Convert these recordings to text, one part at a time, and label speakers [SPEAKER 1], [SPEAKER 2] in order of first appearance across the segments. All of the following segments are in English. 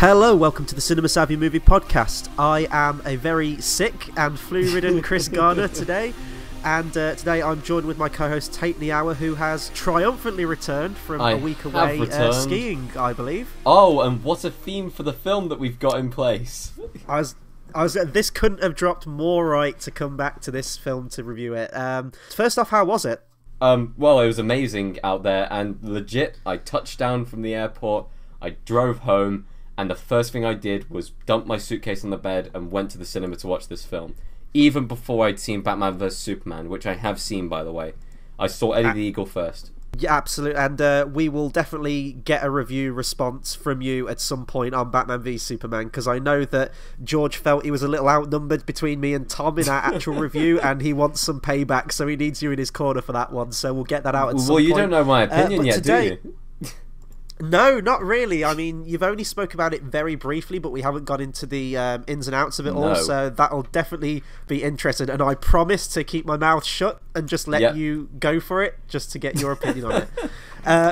[SPEAKER 1] Hello, welcome to the Cinema Savvy Movie Podcast. I am a very sick and flu-ridden Chris Garner today, and today I'm joined with my co-host Tayte, who has triumphantly returned from a week away skiing, I believe.
[SPEAKER 2] Oh, and what a theme for the film that we've got in place.
[SPEAKER 1] This couldn't have dropped more right to come back to this film to review it. First off, how was it?
[SPEAKER 2] Well, it was amazing out there, and legit, I touched down from the airport, I drove home, and the first thing I did was dump my suitcase on the bed and went to the cinema to watch this film. Even before I'd seen Batman vs Superman, which I have seen, by the way. I saw Eddie the Eagle first.
[SPEAKER 1] Yeah, absolutely, and we will definitely get a review response from you at some point on Batman v Superman, because I know that George felt he was a little outnumbered between me and Tom in our actual review, and he wants some payback, so he needs you in his corner for that one, so we'll get that out at some point.
[SPEAKER 2] Well, you don't know my opinion yet,
[SPEAKER 1] today,
[SPEAKER 2] do you?
[SPEAKER 1] No, not really. I mean, you've only spoke about it very briefly, but we haven't got into the ins and outs of it all, so that'll definitely be interesting. And I promise to keep my mouth shut and just let you go for it, just to get your opinion on it.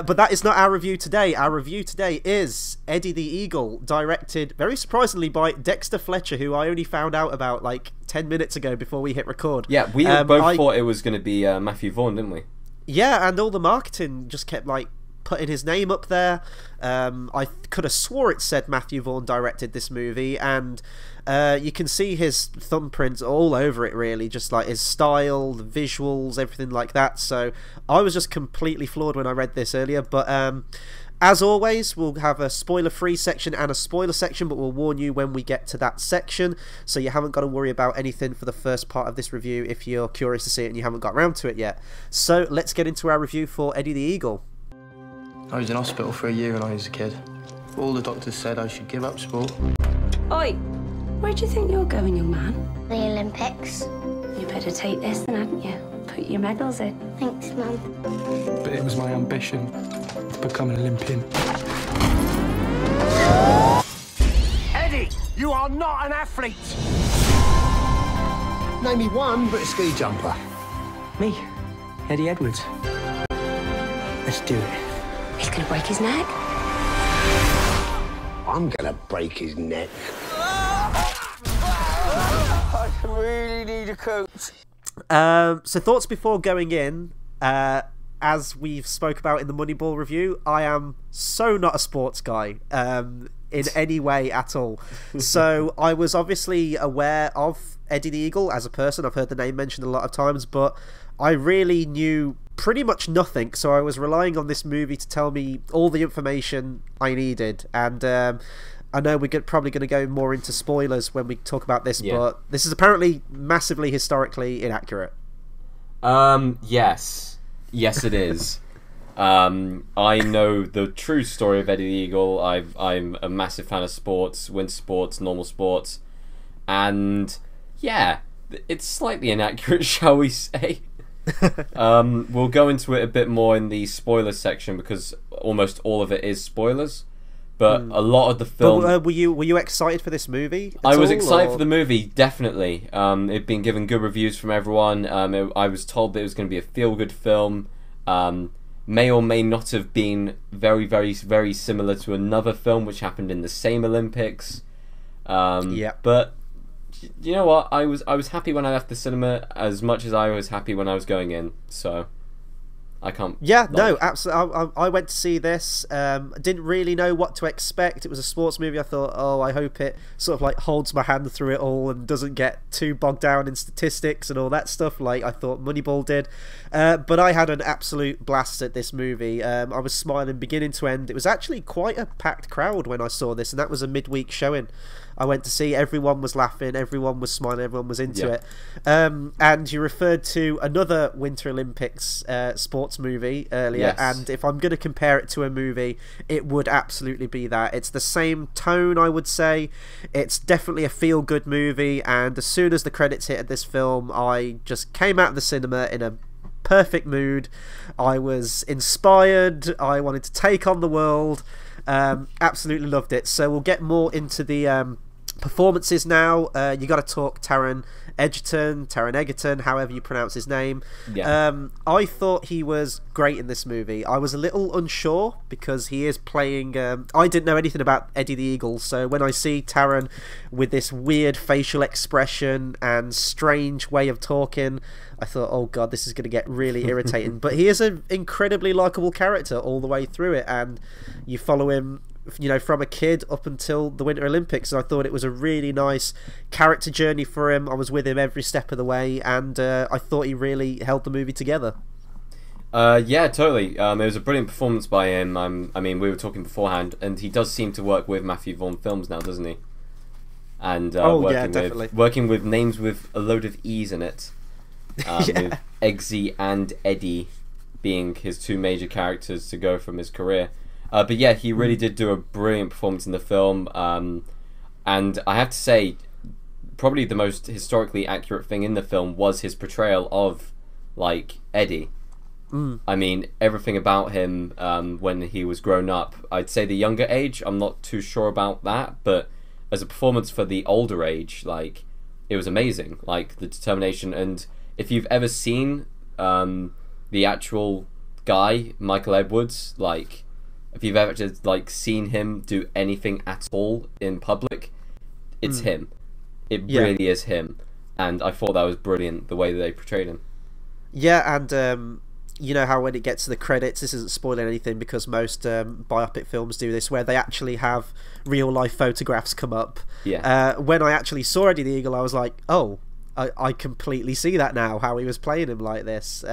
[SPEAKER 1] But that is not our review today. Our review today is Eddie the Eagle, directed, very surprisingly, by Dexter Fletcher, who I only found out about like 10 minutes ago before we hit record.
[SPEAKER 2] Yeah, we both thought it was going to be Matthew Vaughn, didn't we?
[SPEAKER 1] Yeah, and all the marketing just kept like putting his name up there. I could have swore it said Matthew Vaughn directed this movie, and you can see his thumbprints all over it, really, just like his style, the visuals, everything like that. So I was just completely floored when I read this earlier, but as always, we'll have a spoiler-free section and a spoiler section, but we'll warn you when we get to that section, so you haven't got to worry about anything for the first part of this review if you're curious to see it and you haven't got around to it yet. So let's get into our review for Eddie the Eagle.
[SPEAKER 3] I was in hospital for a year when I was a kid. All the doctors said I should give up sport.
[SPEAKER 4] Oi, where do you think you're going, young man?
[SPEAKER 5] The Olympics.
[SPEAKER 4] You better take this then, hadn't you? Put your medals in.
[SPEAKER 5] Thanks, Mum.
[SPEAKER 3] But it was my ambition to become an Olympian.
[SPEAKER 6] Eddie, you are not an athlete!
[SPEAKER 7] Name me one British ski jumper.
[SPEAKER 3] Me, Eddie Edwards. Let's do it.
[SPEAKER 4] He's gonna break his neck.
[SPEAKER 7] I'm gonna break his neck.
[SPEAKER 6] I really need a coach.
[SPEAKER 1] So thoughts before going in. As we've spoke about in the Moneyball review, I am so not a sports guy in any way at all. So I was obviously aware of Eddie the Eagle as a person. I've heard the name mentioned a lot of times, but I really knew pretty much nothing, so I was relying on this movie to tell me all the information I needed. And I know we're probably going to go more into spoilers when we talk about this, but this is apparently massively historically inaccurate.
[SPEAKER 2] Yes it is. I know the true story of Eddie the Eagle. I'm a massive fan of sports, winter sports, normal sports, and yeah, it's slightly inaccurate, shall we say. We'll go into it a bit more in the spoiler section, because almost all of it is spoilers, but a lot of the film...
[SPEAKER 1] But, were you excited for this movie
[SPEAKER 2] I was excited for the movie, definitely. It'd been given good reviews from everyone. I was told that it was going to be a feel-good film. May or may not have been very, very, very similar to another film which happened in the same Olympics. But you know what? I was happy when I left the cinema as much as I was happy when I was going in. So I can't.
[SPEAKER 1] Yeah, no, absolutely. I went to see this. Didn't really know what to expect. It was a sports movie. I thought, oh, I hope it sort of like holds my hand through it all and doesn't get too bogged down in statistics and all that stuff like I thought Moneyball did. But I had an absolute blast at this movie. I was smiling beginning to end. It was actually quite a packed crowd when I saw this, and that was a midweek showing. I went to see, everyone was laughing, everyone was smiling, everyone was into it. And you referred to another Winter Olympics sports movie earlier, and if I'm going to compare it to a movie, it would absolutely be that. It's the same tone, I would say. It's definitely a feel-good movie, and as soon as the credits hit at this film, I just came out of the cinema in a perfect mood. I was inspired, I wanted to take on the world. Absolutely loved it. So we'll get more into the Performances now, you got to talk Taron Egerton, however you pronounce his name.
[SPEAKER 2] Yeah.
[SPEAKER 1] I thought he was great in this movie. I was a little unsure because he is playing... I didn't know anything about Eddie the Eagle, so when I see Taron with this weird facial expression and strange way of talking, I thought, oh god, this is going to get really irritating. But he is an incredibly likeable character all the way through it, and you follow him, you know, from a kid up until the Winter Olympics, and I thought it was a really nice character journey for him. I was with him every step of the way, and I thought he really held the movie together.
[SPEAKER 2] Yeah, totally. It was a brilliant performance by him. I mean, we were talking beforehand, and he does seem to work with Matthew Vaughn films now, doesn't he? And working with names with a load of E's in it, with Eggsy and Eddie being his two major characters to go from his career. But yeah, he really did do a brilliant performance in the film, and I have to say, probably the most historically accurate thing in the film was his portrayal of, like, Eddie. I mean, everything about him when he was grown up. I'd say the younger age, I'm not too sure about that, but as a performance for the older age, like, it was amazing. Like, the determination, and if you've ever seen the actual guy, Michael Edwards, like... If you've ever just like seen him do anything at all in public, it's him. It really is him, and I thought that was brilliant the way that they portrayed him.
[SPEAKER 1] Yeah, and you know how when it gets to the credits, this isn't spoiling anything because most biopic films do this, where they actually have real life photographs come up.
[SPEAKER 2] Yeah.
[SPEAKER 1] When I actually saw Eddie the Eagle, I was like, oh, I completely see that now, how he was playing him like this.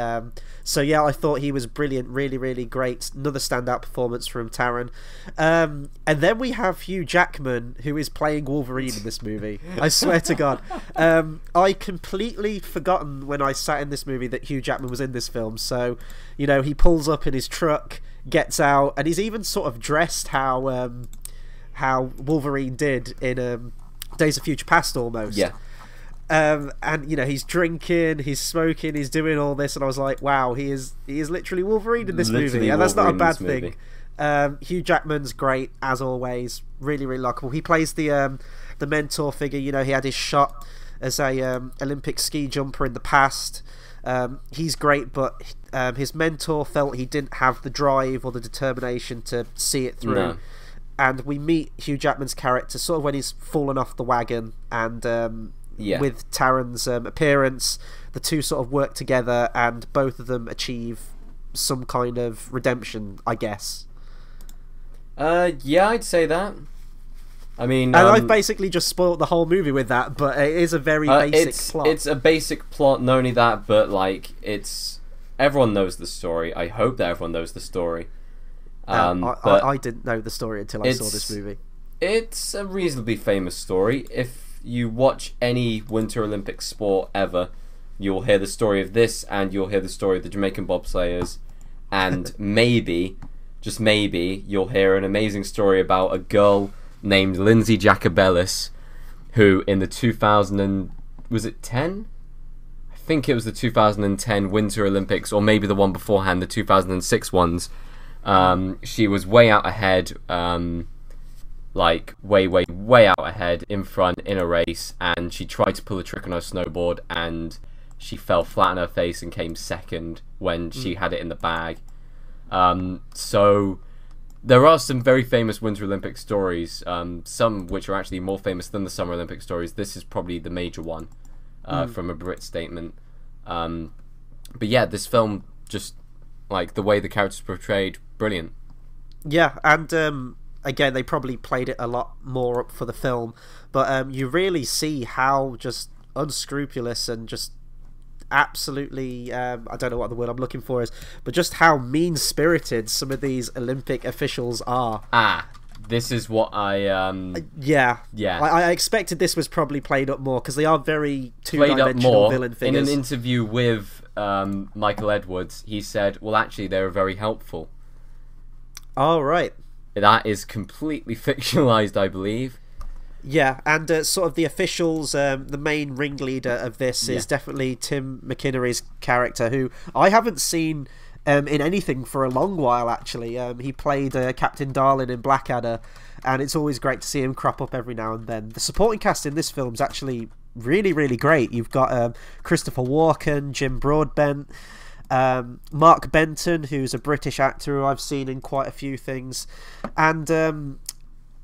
[SPEAKER 1] So yeah, I thought he was brilliant, really, really great. Another standout performance from Taron. And then we have Hugh Jackman, who is playing Wolverine in this movie. I swear to God. I completely forgotten when I sat in this movie that Hugh Jackman was in this film. So, you know, he pulls up in his truck, gets out, and he's even sort of dressed how Wolverine did in Days of Future Past almost.
[SPEAKER 2] Yeah.
[SPEAKER 1] And you know, he's drinking, he's smoking, he's doing all this, and I was like, wow, he is literally Wolverine in this movie, and that's not a bad thing. Hugh Jackman's great as always, really, really likable. He plays the mentor figure. You know, he had his shot as a Olympic ski jumper in the past. He's great, but his mentor felt he didn't have the drive or the determination to see it through. No. And we meet Hugh Jackman's character sort of when he's fallen off the wagon, and with Taron's appearance, the two sort of work together, and both of them achieve some kind of redemption, I guess. Yeah,
[SPEAKER 2] I'd say that. I mean,
[SPEAKER 1] and I've basically just spoiled the whole movie with that, but it is a very basic plot.
[SPEAKER 2] It's a basic plot, not only that, but like everyone knows the story. I hope that everyone knows the story.
[SPEAKER 1] I didn't know the story until I saw this movie.
[SPEAKER 2] It's a reasonably famous story. If you watch any Winter Olympic sport ever, you'll hear the story of this, and you'll hear the story of the Jamaican bobsleighers, and maybe, just maybe, you'll hear an amazing story about a girl named Lindsay Jacobellis, who in the was it 10? I think it was the 2010 Winter Olympics, or maybe the one beforehand, the 2006 ones. She was way out ahead, like way out ahead in front in a race, and she tried to pull a trick on her snowboard, and she fell flat on her face and came second when she had it in the bag. So there are some very famous Winter Olympic stories, some which are actually more famous than the Summer Olympic stories. This is probably the major one from a Brit statement. But yeah, this film, just like the way the characters portrayed, brilliant.
[SPEAKER 1] Yeah, and again, they probably played it a lot more up for the film, but you really see how just unscrupulous and just absolutely, I don't know what the word I'm looking for is, but just how mean-spirited some of these Olympic officials are.
[SPEAKER 2] This is what I
[SPEAKER 1] I expected this was probably played up more, because they are very two-dimensional villain figures.
[SPEAKER 2] In an interview with Michael Edwards, he said, well, actually, they were very helpful.
[SPEAKER 1] Oh, right.
[SPEAKER 2] That is completely fictionalized, I believe.
[SPEAKER 1] Yeah, and sort of the officials, the main ringleader of this is definitely Tim McInnerny's character, who I haven't seen in anything for a long while, actually. He played Captain Darlin in Blackadder, and it's always great to see him crop up every now and then. The supporting cast in this film is actually really, really great. You've got Christopher Walken, Jim Broadbent, Mark Benton, who's a British actor who I've seen in quite a few things, and I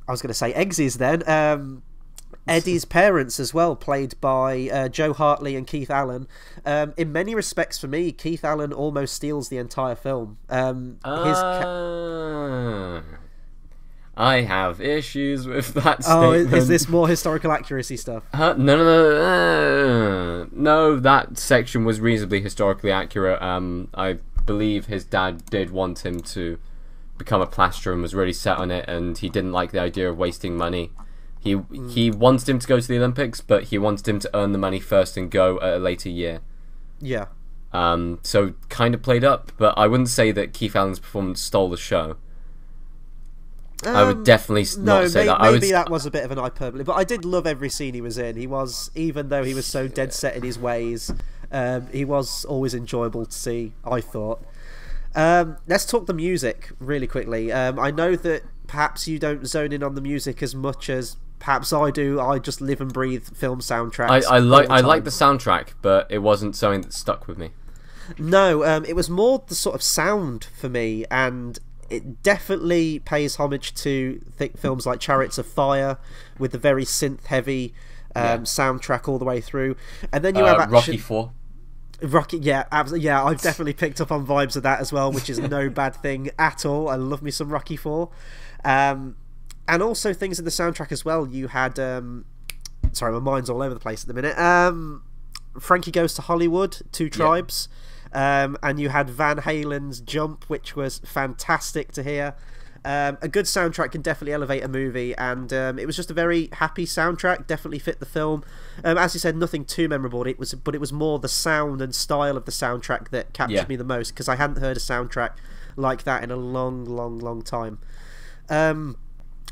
[SPEAKER 1] was going to say Eggsy's then. Eddie's parents as well, played by Joe Hartley and Keith Allen. In many respects, for me, Keith Allen almost steals the entire film.
[SPEAKER 2] I have issues with that statement.
[SPEAKER 1] Oh, is this more historical accuracy stuff?
[SPEAKER 2] No, that section was reasonably historically accurate. I believe his dad did want him to become a plasterer and was really set on it, and he didn't like the idea of wasting money. He wanted him to go to the Olympics, but he wanted him to earn the money first and go at a later year.
[SPEAKER 1] Yeah.
[SPEAKER 2] So kind of played up, but I wouldn't say that Keith Allen's performance stole the show. I would definitely not say that.
[SPEAKER 1] Maybe that was a bit of an hyperbole, but I did love every scene he was in. He was, even though he was so dead set in his ways, he was always enjoyable to see, I thought. Let's talk the music really quickly. I know that perhaps you don't zone in on the music as much as perhaps I do. I just live and breathe film soundtracks.
[SPEAKER 2] I like the soundtrack, but it wasn't something that stuck with me. No,
[SPEAKER 1] it was more the sort of sound for me, and it definitely pays homage to films like Chariots of Fire, with the very synth-heavy soundtrack all the way through. And then you have
[SPEAKER 2] Rocky 4.
[SPEAKER 1] Absolutely. Yeah, I've definitely picked up on vibes of that as well, which is no bad thing at all. I love me some Rocky 4. And also things in the soundtrack as well. You had sorry, my mind's all over the place at the minute. Frankie Goes to Hollywood, Two Tribes. And you had Van Halen's Jump, which was fantastic to hear. A good soundtrack can definitely elevate a movie, and it was just a very happy soundtrack. Definitely fit the film. As you said, nothing too memorable. But it was more the sound and style of the soundtrack that captured me the most, because I hadn't heard a soundtrack like that in a long time.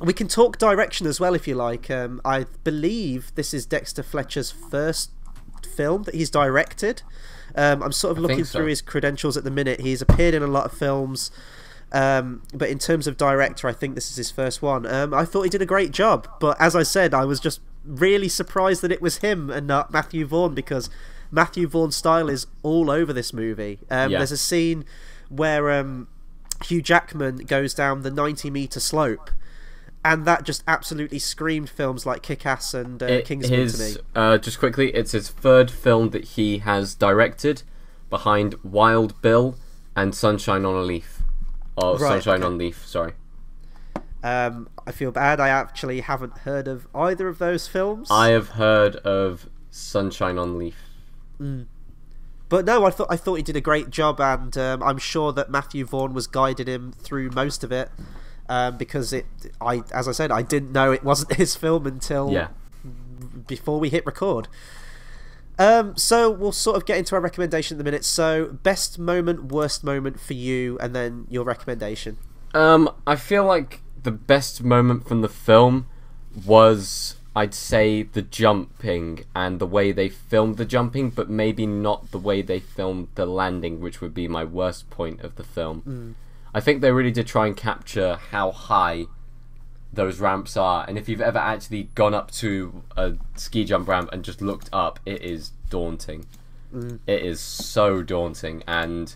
[SPEAKER 1] We can talk direction as well if you like. I believe this is Dexter Fletcher's first film that he's directed. I'm sort of looking through his credentials at the minute. He's appeared in a lot of films, but in terms of director, I think this is his first one. I thought he did a great job, but as I said, I was just really surprised that it was him and not Matthew Vaughn, because Matthew Vaughn's style is all over this movie. There's a scene where Hugh Jackman goes down the 90-meter slope, and that just absolutely screamed films like Kick-Ass and Kingsman to me.
[SPEAKER 2] Just quickly, it's his third film that he has directed, behind Wild Bill and Sunshine on a Leaf. Sunshine on Leaf, sorry.
[SPEAKER 1] I feel bad, I actually haven't heard of either of those films.
[SPEAKER 2] I have heard of Sunshine on Leaf.
[SPEAKER 1] But no, I thought he did a great job, and I'm sure that Matthew Vaughn was guiding him through most of it. Because as I said, I didn't know it wasn't his film until before we hit record. So we'll sort of get into our recommendation in the minute. So best moment, worst moment for you, and then your recommendation.
[SPEAKER 2] I feel like the best moment from the film was, I'd say, the jumping and the way they filmed the jumping, but maybe not the way they filmed the landing, which would be my worst point of the film. I think they really did try and capture how high those ramps are, and if you've ever actually gone up to a ski jump ramp and just looked up, it is daunting. It is so daunting, and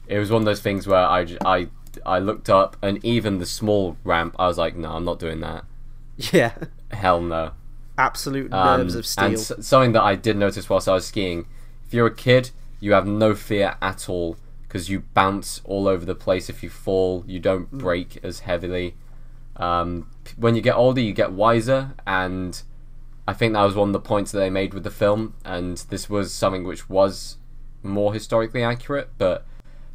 [SPEAKER 2] it was one of those things where I looked up, and even the small ramp, I was like, no, I'm not doing that.
[SPEAKER 1] Yeah.
[SPEAKER 2] Hell no.
[SPEAKER 1] Absolute nerves of steel.
[SPEAKER 2] And something that I did notice whilst I was skiing, if you're a kid, you have no fear at all, because you bounce all over the place. If you fall, you don't break as heavily. When you get older, you get wiser, and I think that was one of the points that they made with the film, and this was something which was more historically accurate, but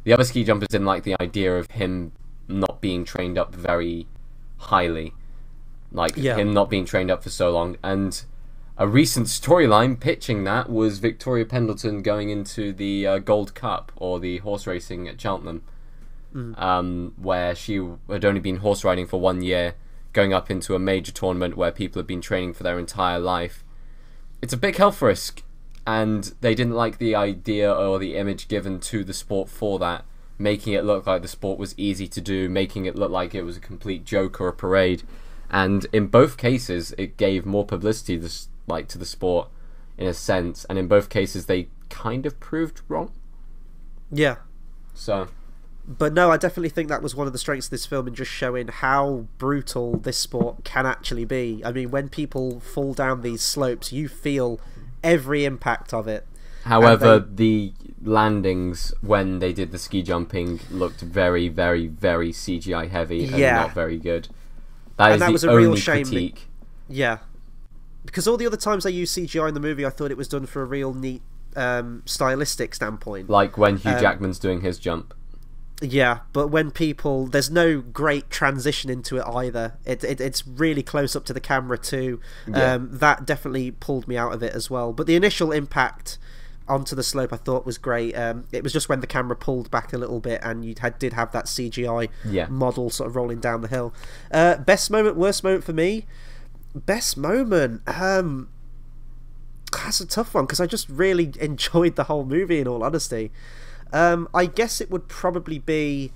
[SPEAKER 2] the other ski jumpers didn't like the idea of him not being trained up very highly, him not being trained up for so long. And a recent storyline pitching that was Victoria Pendleton going into the Gold Cup, or the horse racing at Cheltenham, where she had only been horse riding for 1 year, going up into a major tournament where people have been training for their entire life. It's a big health risk, and they didn't like the idea or the image given to the sport for that, making it look like the sport was easy to do, making it look like it was a complete joke or a parade. And in both cases, it gave more publicity to the sport, in a sense. And in both cases, they kind of proved wrong.
[SPEAKER 1] Yeah.
[SPEAKER 2] So...
[SPEAKER 1] But no, I definitely think that was one of the strengths of this film in just showing how brutal this sport can actually be. I mean, when people fall down these slopes, you feel every impact of it.
[SPEAKER 2] However, the landings when they did the ski jumping looked very, very, very CGI heavy and not very good. That was a real shame. Critique.
[SPEAKER 1] Yeah. Because all the other times they used CGI in the movie, I thought it was done for a real neat stylistic standpoint.
[SPEAKER 2] Like when Hugh Jackman's doing his jump.
[SPEAKER 1] Yeah, but when there's no great transition into it either. It's really close up to the camera too.
[SPEAKER 2] Yeah.
[SPEAKER 1] That definitely pulled me out of it as well. But the initial impact onto the slope I thought was great. It was just when the camera pulled back a little bit and you did have that CGI model sort of rolling down the hill. Best moment, worst moment for me? Best moment... that's a tough one because I just really enjoyed the whole movie, in all honesty. I guess it would probably be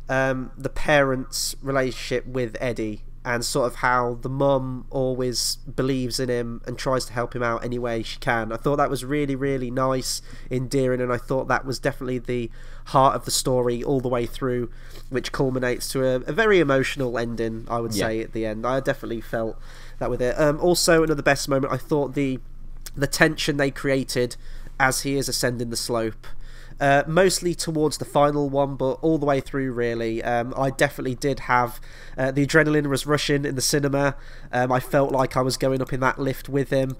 [SPEAKER 1] the parents' relationship with Eddie, and sort of how the mum always believes in him and tries to help him out any way she can. I thought that was really, really nice, endearing, and I thought that was definitely the heart of the story all the way through, which culminates to a very emotional ending, I would say, at the end. I definitely felt that with it. Also, another best moment, I thought the tension they created as he is ascending the slope. Mostly towards the final one, but all the way through, really. I definitely did have the adrenaline was rushing in the cinema. I felt like I was going up in that lift with him,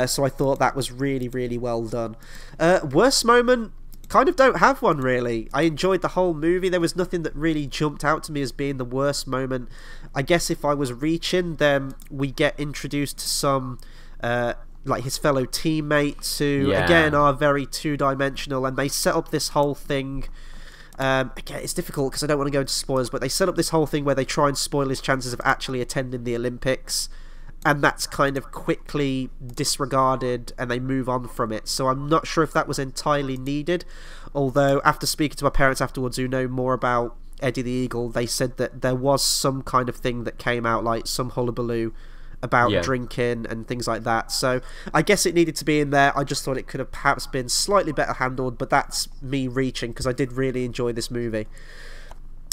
[SPEAKER 1] so I thought that was really, really well done. Worst moment, kind of don't have one, really. I enjoyed the whole movie. There was nothing that really jumped out to me as being the worst moment. I guess if I was reaching, then we get introduced to some... like his fellow teammates who again are very two-dimensional, and they set up this whole thing. Again, it's difficult because I don't want to go into spoilers, but they set up this whole thing where they try and spoil his chances of actually attending the Olympics, and that's kind of quickly disregarded and they move on from it. So I'm not sure if that was entirely needed, although after speaking to my parents afterwards who know more about Eddie the Eagle, they said that there was some kind of thing that came out, like some hullabaloo about drinking and things like that. So I guess it needed to be in there. I just thought it could have perhaps been slightly better handled, but that's me reaching because I did really enjoy this movie.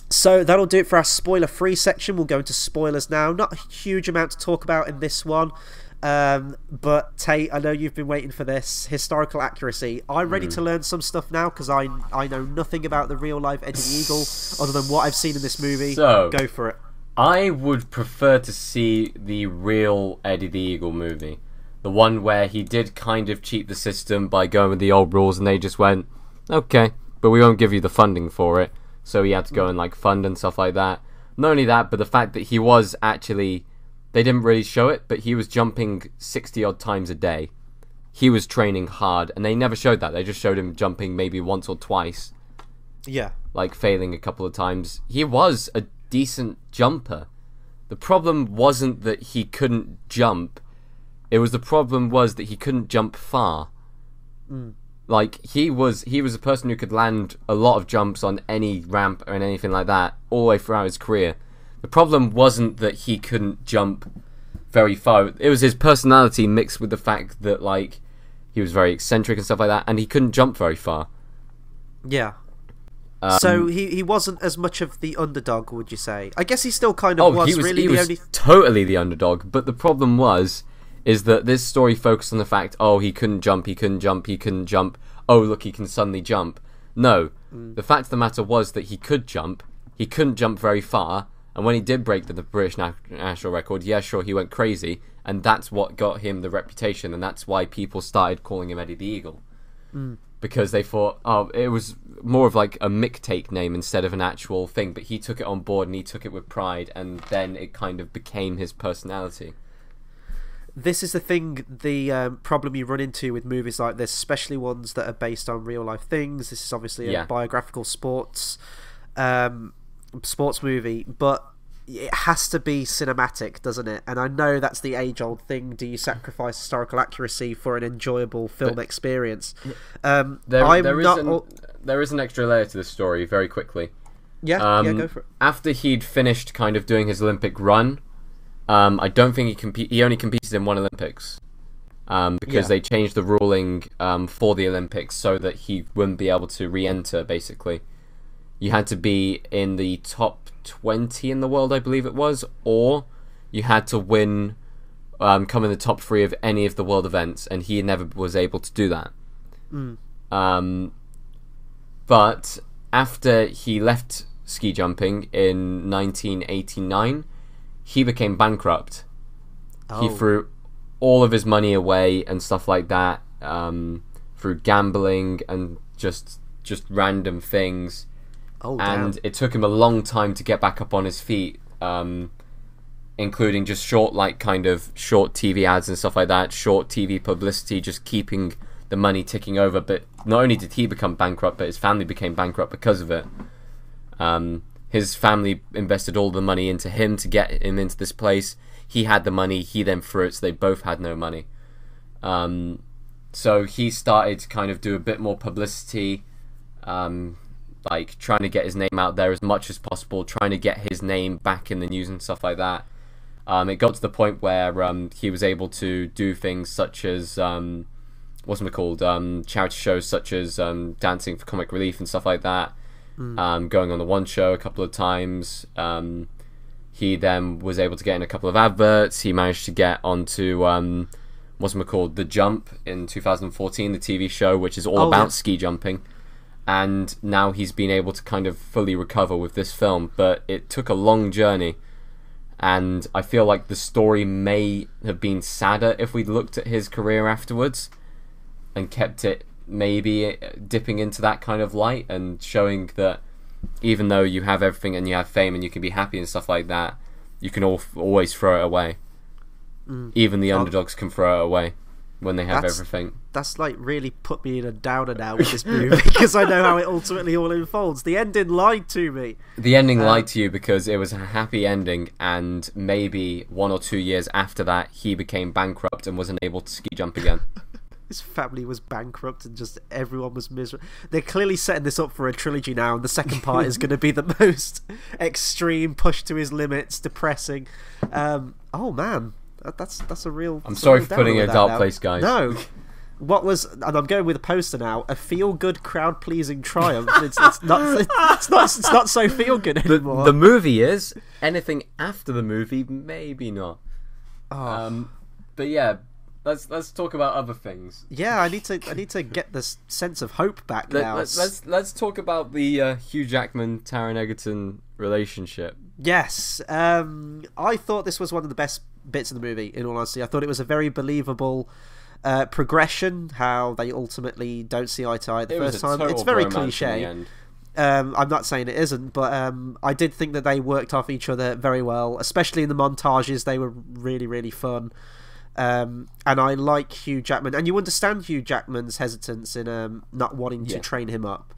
[SPEAKER 1] So that'll do it for our spoiler-free section. We'll go into spoilers now. Not a huge amount to talk about in this one, but Tayte, I know you've been waiting for this. Historical accuracy. I'm ready to learn some stuff now because I know nothing about the real-life Eddie the Eagle other than what I've seen in this movie. So go for it.
[SPEAKER 2] I would prefer to see the real Eddie the Eagle movie. The one where he did kind of cheat the system by going with the old rules and they just went, okay, but we won't give you the funding for it. So he had to go and like fund and stuff like that. Not only that, but the fact that he was actually... They didn't really show it, but he was jumping 60-odd times a day. He was training hard, and they never showed that. They just showed him jumping maybe once or twice.
[SPEAKER 1] Yeah.
[SPEAKER 2] Like failing a couple of times. He was a decent jumper. The problem wasn't that he couldn't jump. The problem was that he couldn't jump far. Like he was a person who could land a lot of jumps on any ramp or anything like that all the way throughout his career. The problem wasn't that he couldn't jump very far. It was his personality mixed with the fact that like he was very eccentric and stuff like that, and he couldn't jump very far.
[SPEAKER 1] Yeah. So he wasn't as much of the underdog, would you say? I guess he still kind of was. He was
[SPEAKER 2] totally the underdog. But the problem is that this story focused on the fact, he couldn't jump. Oh, look, he can suddenly jump. No, the fact of the matter was that he could jump. He couldn't jump very far, and when he did break the British national record, yeah, sure, he went crazy, and that's what got him the reputation, and that's why people started calling him Eddie the Eagle. Because they thought, it was more of like a mick-take name instead of an actual thing, but he took it on board and he took it with pride, and then it kind of became his personality.
[SPEAKER 1] This is the thing, the problem you run into with movies like this, especially ones that are based on real-life things. This is obviously a biographical sports movie, but it has to be cinematic, doesn't it? And I know that's the age-old thing. Do you sacrifice historical accuracy for an enjoyable film experience?
[SPEAKER 2] There is an extra layer to this story, very quickly.
[SPEAKER 1] Yeah, go for it.
[SPEAKER 2] After he'd finished kind of doing his Olympic run, I don't think he only competed in one Olympics. Because they changed the ruling for the Olympics so that he wouldn't be able to re-enter, basically. You had to be in the top 20 in the world, I believe it was, or you had to win, come in the top 3 of any of the world events, and he never was able to do that. But after he left ski jumping in 1989, he became bankrupt. He threw all of his money away and stuff like that, through gambling and just random things. And it took him a long time to get back up on his feet, including just short TV ads and stuff like that, short TV publicity, just keeping the money ticking over. But not only did he become bankrupt, but his family became bankrupt because of it. His family invested all the money into him to get him into this place. He had the money, he then threw it, so they both had no money. So he started to kind of do a bit more publicity, like trying to get his name out there as much as possible, trying to get his name back in the news and stuff like that. It got to the point where he was able to do things such as charity shows such as Dancing for Comic Relief and stuff like that. Going on the One Show a couple of times. He then was able to get in a couple of adverts. He managed to get onto The Jump in 2014, the TV show, which is all about ski jumping. And now he's been able to kind of fully recover with this film, but it took a long journey. And I feel like the story may have been sadder if we'd looked at his career afterwards and kept it maybe dipping into that kind of light and showing that even though you have everything and you have fame and you can be happy and stuff like that, you can always throw it away. Even the underdogs can throw it away when they have everything.
[SPEAKER 1] That's like really put me in a downer now with this movie because I know how it ultimately all unfolds. The ending lied to me.
[SPEAKER 2] The ending lied to you because it was a happy ending, and maybe 1 or 2 years after that he became bankrupt and wasn't able to ski jump again.
[SPEAKER 1] His family was bankrupt and just everyone was miserable. They're clearly setting this up for a trilogy now, and the second part is going to be the most extreme, pushed to his limits, depressing. Oh man, that's a real.
[SPEAKER 2] I'm sorry for putting it in a dark place, guys.
[SPEAKER 1] No, what was, and I'm going with a poster now, a feel-good, crowd-pleasing triumph. It's not so feel-good anymore.
[SPEAKER 2] The movie is. Anything after the movie, maybe not. But yeah. Let's talk about other things.
[SPEAKER 1] Yeah, I need to get this sense of hope back now.
[SPEAKER 2] Let's talk about the Hugh Jackman Taron Egerton relationship.
[SPEAKER 1] Yes, I thought this was one of the best bits of the movie. In all honesty, I thought it was a very believable progression. How they ultimately don't see eye to eye the first time. It's very cliche. I'm not saying it isn't, but I did think that they worked off each other very well, especially in the montages. They were really, really fun. And I like Hugh Jackman, and you understand Hugh Jackman's hesitance in not wanting to train him up.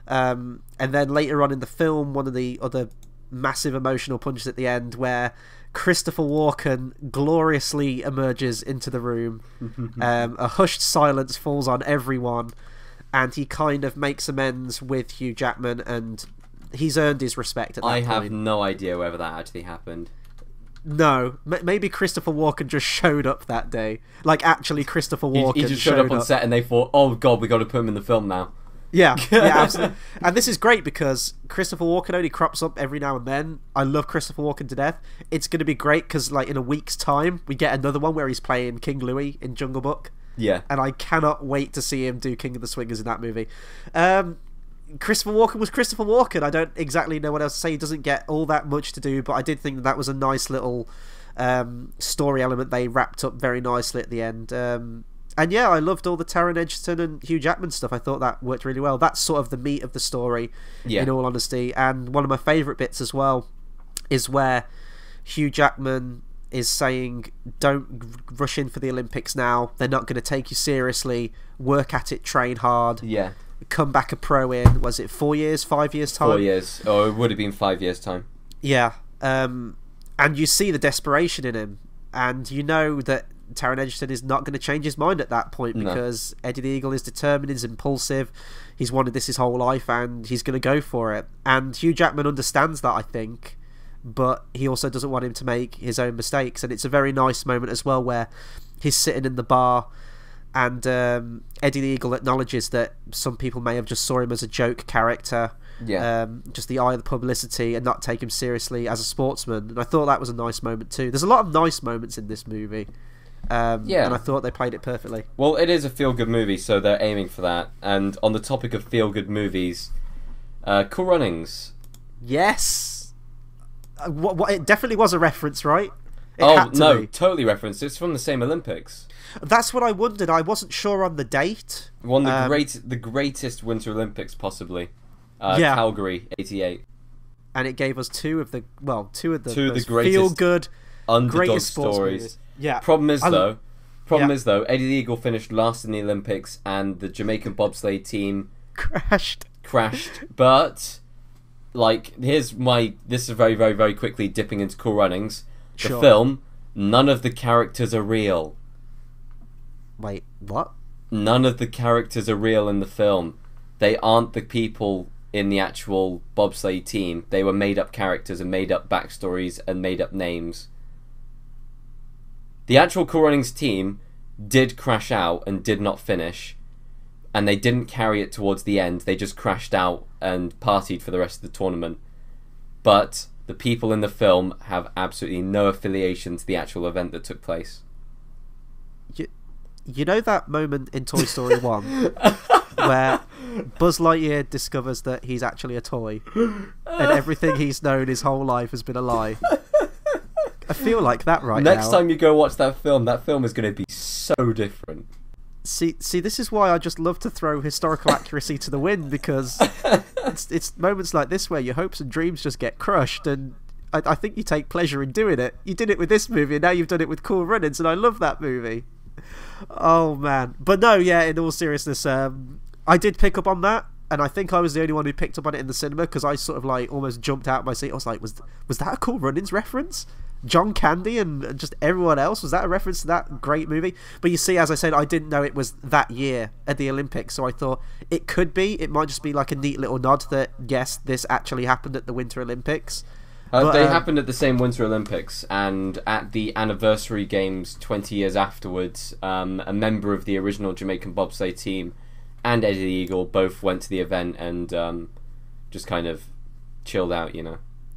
[SPEAKER 1] And then later on in the film, one of the other massive emotional punches at the end where Christopher Walken gloriously emerges into the room. A hushed silence falls on everyone, and he kind of makes amends with Hugh Jackman, and he's earned his respect at that point.
[SPEAKER 2] I have no idea whether that actually happened.
[SPEAKER 1] No, maybe Christopher Walken just showed up that day. Like, actually, Christopher Walken
[SPEAKER 2] he just showed up on set, and they thought, "Oh God, we got to put him in the film now."
[SPEAKER 1] Yeah, absolutely. And this is great because Christopher Walken only crops up every now and then. I love Christopher Walken to death. It's going to be great because, like, in a week's time, we get another one where he's playing King Louis in Jungle Book.
[SPEAKER 2] Yeah,
[SPEAKER 1] and I cannot wait to see him do King of the Swingers in that movie. Christopher Walken was Christopher Walken. I don't exactly know what else to say. He doesn't get all that much to do, but I did think that was a nice little story element they wrapped up very nicely at the end. And yeah, I loved all the Taron Egerton and Hugh Jackman stuff. I thought that worked really well. That's sort of the meat of the story, in all honesty. And one of my favourite bits as well is where Hugh Jackman is saying, don't rush in for the Olympics now. They're not going to take you seriously. Work at it, train hard.
[SPEAKER 2] Yeah.
[SPEAKER 1] Come back a pro in, was it 4 years, 5 years time?
[SPEAKER 2] 4 years. Oh, it would have been 5 years time.
[SPEAKER 1] Yeah. And you see the desperation in him, and you know that Taron Egerton is not going to change his mind at that point, because Eddie the Eagle is determined, he's impulsive, he's wanted this his whole life, and he's going to go for it. And Hugh Jackman understands that, I think, but he also doesn't want him to make his own mistakes. And it's a very nice moment as well, where he's sitting in the bar, and Eddie the Eagle acknowledges that some people may have just saw him as a joke character, just the eye of the publicity, and not take him seriously as a sportsman. And I thought that was a nice moment too. There's a lot of nice moments in this movie, and I thought they played it perfectly.
[SPEAKER 2] Well, it is a feel-good movie, so they're aiming for that. And on the topic of feel-good movies, Cool Runnings.
[SPEAKER 1] Yes, what it definitely was a reference, right?
[SPEAKER 2] Totally referenced. It's from the same Olympics.
[SPEAKER 1] That's what I wondered. I wasn't sure on the date.
[SPEAKER 2] One of the greatest Winter Olympics, possibly. Calgary, 88.
[SPEAKER 1] And it gave us two of the
[SPEAKER 2] greatest
[SPEAKER 1] feel-good
[SPEAKER 2] underdog stories.
[SPEAKER 1] Yeah.
[SPEAKER 2] Problem is though, Eddie the Eagle finished last in the Olympics, and the Jamaican bobsleigh team
[SPEAKER 1] crashed.
[SPEAKER 2] But this is very, very, very quickly dipping into Cool Runnings. The film, none of the characters are real.
[SPEAKER 1] Wait, what?
[SPEAKER 2] None of the characters are real in the film. They aren't the people in the actual bobsleigh team. They were made up characters and made up backstories and made up names. The actual Cool Runnings team did crash out and did not finish, and they didn't carry it towards the end. They just crashed out and partied for the rest of the tournament. But the people in the film have absolutely no affiliation to the actual event that took place.
[SPEAKER 1] You know that moment in Toy Story 1 where Buzz Lightyear discovers that he's actually a toy and everything he's known his whole life has been a lie? I feel like that now.
[SPEAKER 2] Next time you go watch that film is going to be so different.
[SPEAKER 1] See, this is why I just love to throw historical accuracy to the wind, because it's moments like this where your hopes and dreams just get crushed, and I think you take pleasure in doing it. You did it with this movie, and now you've done it with Cool Runnings, and I love that movie. Oh man. But no, in all seriousness, I did pick up on that, and I think I was the only one who picked up on it in the cinema, because I sort of almost jumped out of my seat. I was like, was that a Cool Runnings reference? John Candy and just everyone else, was that a reference to that great movie? But you see, as I said, I didn't know it was that year at the Olympics, so I thought it might just be like a neat little nod that yes, this actually happened at the Winter Olympics.
[SPEAKER 2] They happened at the same Winter Olympics, and at the anniversary games 20 years afterwards, a member of the original Jamaican bobsleigh team and Eddie the Eagle both went to the event and just kind of chilled out,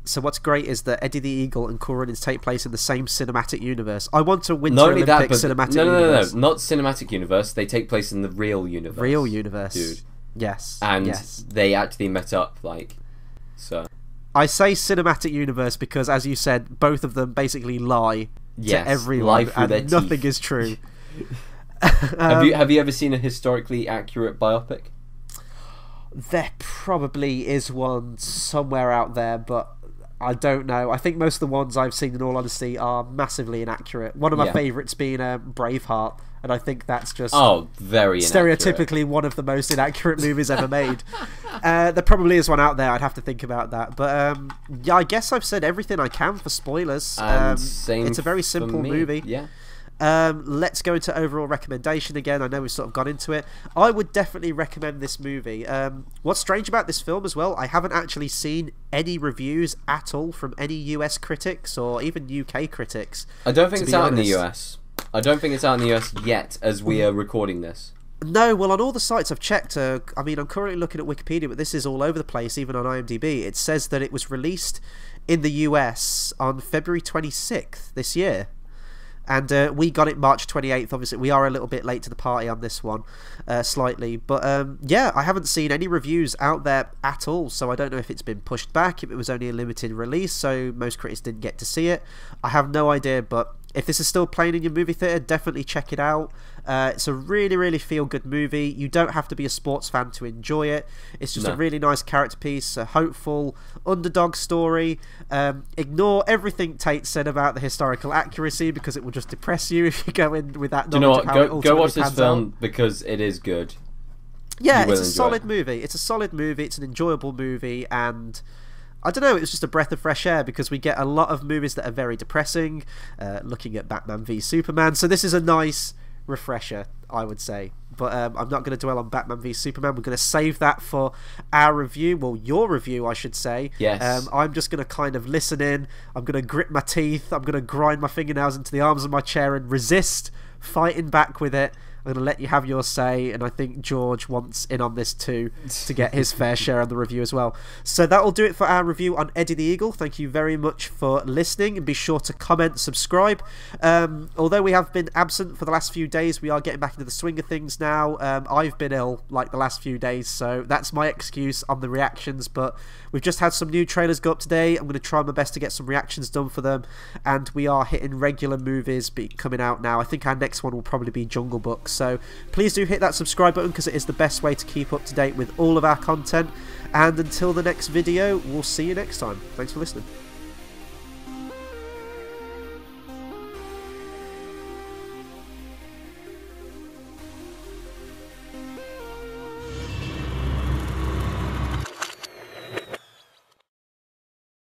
[SPEAKER 1] So what's great is that Eddie the Eagle and Cool Runnings take place in the same cinematic universe. I want a Winter Olympics cinematic universe.
[SPEAKER 2] No, not cinematic universe. They take place in the real universe.
[SPEAKER 1] Real universe.
[SPEAKER 2] Dude.
[SPEAKER 1] Yes.
[SPEAKER 2] And they actually met up, so.
[SPEAKER 1] I say cinematic universe because, as you said, both of them basically lie to everyone, and nothing is true.
[SPEAKER 2] Have you ever seen a historically accurate biopic?
[SPEAKER 1] There probably is one somewhere out there, but I don't know. I think most of the ones I've seen, in all honesty, are massively inaccurate. One of my favourites being Braveheart, and I think that's just
[SPEAKER 2] very
[SPEAKER 1] stereotypically one of the most inaccurate movies ever made. There probably is one out there. I'd have to think about that. But I guess I've said everything I can for spoilers. It's a very simple movie.
[SPEAKER 2] Yeah.
[SPEAKER 1] Let's go into overall recommendation again. I know we've sort of gone into it. I would definitely recommend this movie. What's strange about this film as well, I haven't actually seen any reviews at all from any US critics or even UK critics.
[SPEAKER 2] I don't think it's out in the US. I don't think it's out in the US yet as we are recording this.
[SPEAKER 1] No, well, on all the sites I've checked, I'm currently looking at Wikipedia, but this is all over the place, even on IMDb. It says that it was released in the US on February 26th this year. And we got it March 28th. Obviously, we are a little bit late to the party on this one, slightly. But I haven't seen any reviews out there at all. So I don't know if it's been pushed back, if it was only a limited release, so most critics didn't get to see it. I have no idea, but if this is still playing in your movie theatre, definitely check it out. It's a really, really feel-good movie. You don't have to be a sports fan to enjoy it. It's just a really nice character piece, a hopeful underdog story. Ignore everything Tayte said about the historical accuracy, because it will just depress you if you go in with that knowledge of how it ultimately
[SPEAKER 2] go watch this
[SPEAKER 1] pans
[SPEAKER 2] film
[SPEAKER 1] out.
[SPEAKER 2] because it is good.
[SPEAKER 1] Yeah, it's a solid movie. It's a solid movie. It's an enjoyable movie, and I don't know, it was just a breath of fresh air because we get a lot of movies that are very depressing, looking at Batman v Superman, so this is a nice refresher, I would say. But I'm not going to dwell on Batman v Superman. We're going to save that for our review. Well, your review, I should say.
[SPEAKER 2] Yes.
[SPEAKER 1] I'm just going to kind of listen in. I'm going to grit my teeth. I'm going to grind my fingernails into the arms of my chair and resist fighting back with it. I'm going to let you have your say, and I think George wants in on this too, to get his fair share on the review as well. So that will do it for our review on Eddie the Eagle. Thank you very much for listening, and be sure to comment, subscribe. Although we have been absent for the last few days, we are getting back into the swing of things now. I've been ill like the last few days, so that's my excuse on the reactions, but we've just had some new trailers go up today. I'm going to try my best to get some reactions done for them, and we are hitting regular movies coming out now. I think our next one will probably be Jungle Book. So please do hit that subscribe button because it is the best way to keep up to date with all of our content. And until the next video, we'll see you next time. Thanks for listening.